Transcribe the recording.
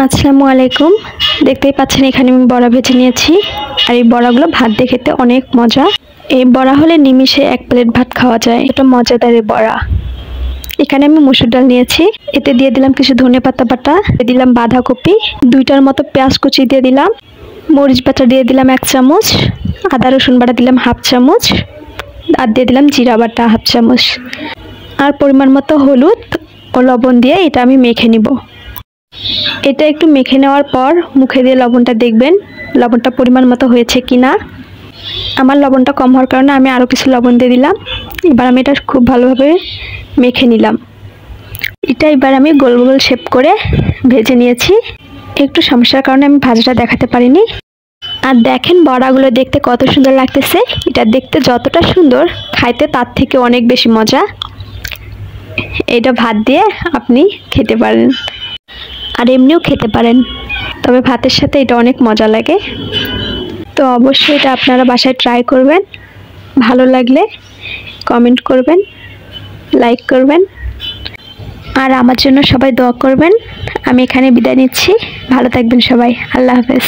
আসসালামু আলাইকুম। দেখতেই পাচ্ছেন এখানে আমি বড়া ভেজে নিয়েছি, আর এই বড়াগুলো ভাত দিয়ে খেতে অনেক মজা। এই বড়া হলে নিমিষে এক প্লেট ভাত খাওয়া যায়, এটা মজাদার এই বড়া। এখানে আমি মসুর ডাল নিয়েছি, এতে দিয়ে দিলাম কিছু ধনেপাতা বাটা, দিয়ে দিলাম বাঁধাকপি, দুইটার মতো পেঁয়াজ কুচি দিয়ে দিলাম, মরিচ বাটা দিয়ে দিলাম 1 চামচ, আদা রসুন বাটা দিলাম 1/2 চামচ, আর দিয়ে দিলাম জিরা বাটা 1/2 চামচ, আর পরিমাণ মতো হলুদ ও লবণ দিয়ে এটা আমি মেখে নিব। এটা একটু মেখে নেওয়ার পর মুখে দিয়ে লবণটা দেখবেন, লবণটা পরিমাণ মতো হয়েছে কিনা। আমার লবণটা কম হওয়ার কারণে আমি আরও কিছু লবণ দিয়ে দিলাম। এবার আমি এটা খুব ভালোভাবে মেখে নিলাম। এটা এবার আমি গোল গোল শেপ করে ভেজে নিয়েছি। একটু সমস্যার কারণে আমি ভাজাটা দেখাতে পারিনি। আর দেখেন বড়াগুলো দেখতে কত সুন্দর লাগতেছে। এটা দেখতে যতটা সুন্দর, খাইতে তার থেকে অনেক বেশি মজা। এটা ভাত দিয়ে আপনি খেতে পারেন, আর এমনিও খেতে পারেন, তবে ভাতের সাথে এটা অনেক মজা লাগে। তো অবশ্যই এটা আপনারা বাসায় ট্রাই করবেন। ভালো লাগলে কমেন্ট করবেন, লাইক করবেন, আর আমার জন্য সবাই দোয়া করবেন। আমি এখানে বিদায় নিচ্ছি। ভালো থাকবেন সবাই। আল্লাহ হাফেজ।